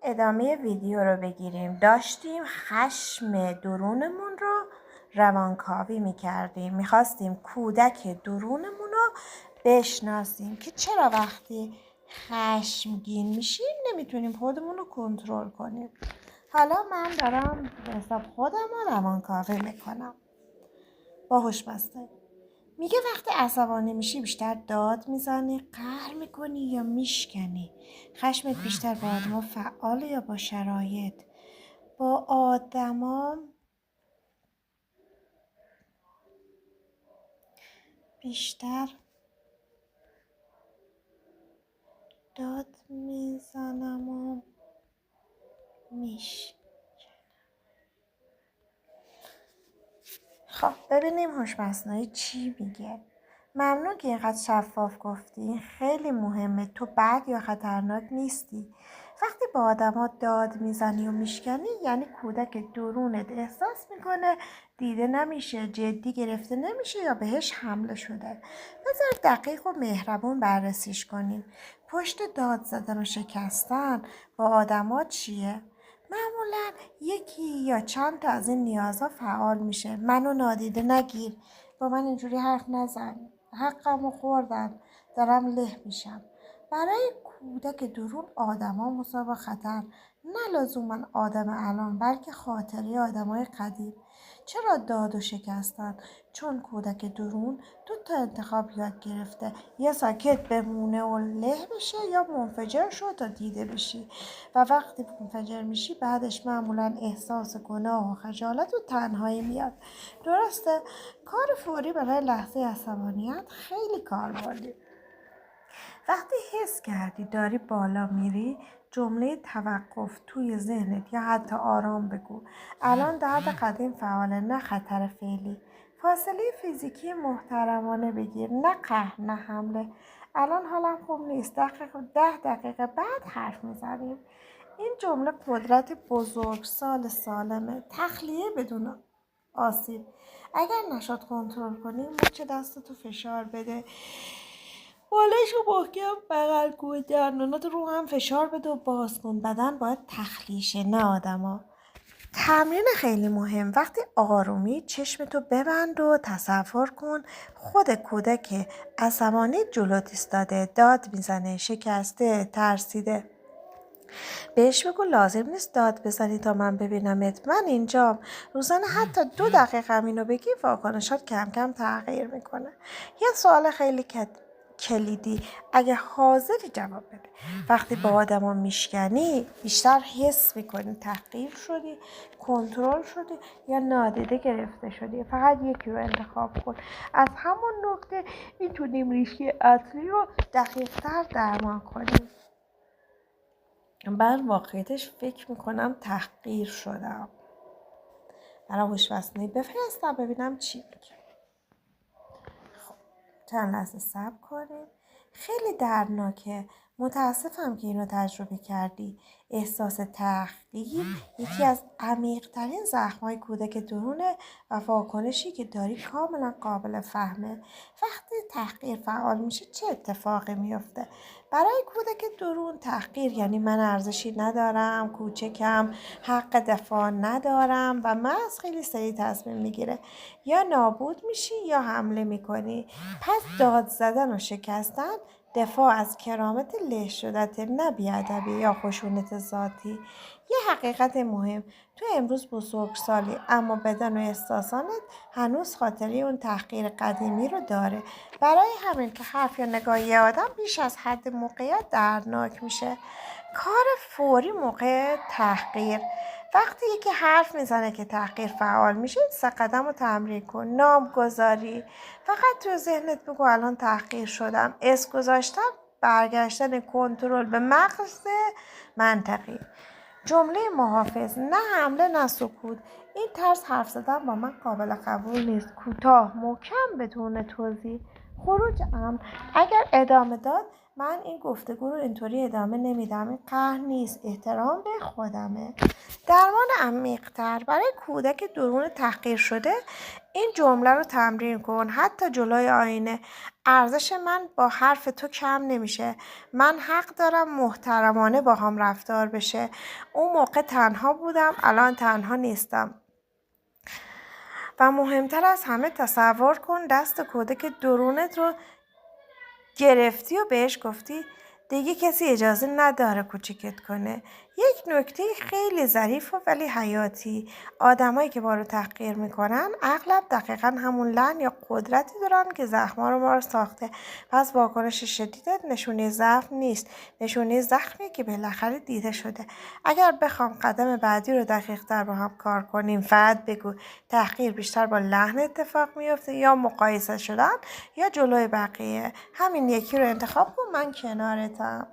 ادامه ویدیو رو بگیریم. داشتیم خشم درونمون رو روانکاوی میکردیم. میخواستیم کودک درونمون رو بشناسیم که چرا وقتی خشمگین میشیم نمیتونیم خودمون رو کنترل کنیم. حالا من دارم به حساب خودم رو روانکاوی میکنم. با هوشمسته میگه وقتی عصبانی میشی بیشتر داد میزنی، قهر میکنی یا میشکنی؟ خشمت بیشتر با آدما فعاله یا با شرایط؟ با آدما بیشتر داد میزنم و خب ببینیم هوش مصنوعی چی میگه. ممنون که اینقدر شفاف گفتی. این خیلی مهمه. تو بد یا خطرناک نیستی. وقتی با آدما داد میزنی و میشکنی یعنی کودک درونت احساس میکنه دیده نمیشه، جدی گرفته نمیشه یا بهش حمله شده. بذار دقیق و مهربون بررسیش کنیم. پشت داد زدن و شکستن با آدما چیه؟ معمولا یکی یا چند تا از این نیازها فعال میشه. منو نادیده نگیر، با من اینجوری حرف نزن، حقمو خوردن، دارم له میشم. برای کودک درون آدما مساوی خطر، نه لزوما آدم الان بلکه خاطره آدمای قدیم. چرا داد و شکستن؟ چون کودک درون دو تا انتخاب یاد گرفته، یا ساکت بمونه و له بشه یا منفجر شو تا دیده بشی. و وقتی منفجر میشی بعدش معمولا احساس گناه و خجالت و تنهایی میاد. درسته؟ کار فوری برای لحظه عصبانیت خیلی کاربردی. وقتی حس کردی داری بالا میری جمله توقف توی ذهنت یا حتی آرام بگو. الان درد قدیم فعاله، نه خطر فعلی. فاصله فیزیکی محترمانه بگیر، نه قهر نه حمله. الان حالم خوب نیست، 10 دقیقه بعد حرف میزنیم. این جمله قدرت بزرگسال سالمه. تخلیه بدون آسیب. اگر نشد کنترل کنی مچ دستتو فشار بده، بالشو محکم بغل کن، دندونات رو هم فشار بده و باز کن. بدن باید تخلیه شه، نه آدما. تمرین خیلی مهم. وقتی آرومی چشمتو ببند و تصور کن خود کودک عصبانی جلوت ایستاده، داد میزنه، شکسته، ترسیده. بهش بگو لازم نیست داد بزنی تا من ببینمت، من اینجام. روزانه حتی 2 دقیقه اینو بگی واکنشات کم کم تغییر میکنه. یه سوال خیلی کلیدی، اگه حاضری جواب بده. وقتی با آدما میشکنی بیشتر حس میکنی تحقیر شدی، کنترل شدی یا نادیده گرفته شدی؟ فقط یکی رو انتخاب کن. از همون نقطه میتونیم ریشه اصلی رو دقیق‌تر درمان کنیم. من واقعیتش فکر میکنم تحقیر شدم. برای هوش مصنوعی بفرستم ببینم چی میگه. خب چند لحظه صبر کنیم. خیلی دردناکه. متاسفم که اینو تجربه کردی. احساس تحقیر یکی از عمیق‌ترین زخم‌های کودک درونه و واکنشی که داری کاملا قابل فهمه. وقتی تحقیر فعال میشه چه اتفاقی میفته؟ برای کودک درون تحقیر یعنی من ارزشی ندارم، کوچکم، حق دفاع ندارم و محض خیلی سریع تصمیم میگیره. یا نابود میشی یا حمله میکنی. پس داد زدن و شکستن دفاع از کرامت له شدت، نه بی‌ادبی یا خشونت ذاتی. یه حقیقت مهم، تو امروز بزرگسالی اما بدن و احساسانت هنوز خاطره اون تحقیر قدیمی رو داره. برای همین که حرف یا نگاه یه آدم بیش از حد موقعیت دردناک میشه. کار فوری موقع تحقیر. وقتی یکی حرف میزنه که تحقیر فعال میشه 3 قدم رو تمرین کن. نامگذاری. فقط تو ذهنت بگو الان تحقیر شدم. اسم گذاشتن، برگشتن کنترل به مغز منطقی. جمله محافظ، نه حمله نه سکوت. این طرز حرف زدن با من قابل قبول نیست. کوتاه، محکم، بدون توضیح. خروج امن. اگر ادامه داد من این گفتگو رو اینطوری ادامه نمیدم. این قهر نیست، احترام به خودمه. درمان عمیق‌تر برای کودک درون تحقیر شده این جمله رو تمرین کن، حتی جلوی آینه: ارزش من با حرف تو کم نمیشه. من حق دارم محترمانه باهام رفتار بشه. اون موقع تنها بودم، الان تنها نیستم. و مهمتر از همه تصور کن دست کودک درونت رو گرفتی و بهش گفتی دیگه کسی اجازه نداره کوچیکت کنه. یک نکته خیلی ظریف و ولی حیاتی: آدمایی که ما رو تحقیر میکنن اغلب دقیقا همون لحن یا قدرتی دارن که زخما رو ما رو ساخته. پس واکنش شدیدت نشونه ضعف نیست، نشونه زخمی که بالاخره دیده شده. اگر بخوام قدم بعدی رو دقیق تر با هم کار کنیم، فقط بگو تحقیر بیشتر با لحن اتفاق میفته یا مقایسه شدن یا جلوی بقیه. همین یکی رو انتخاب کن، من کنارتم.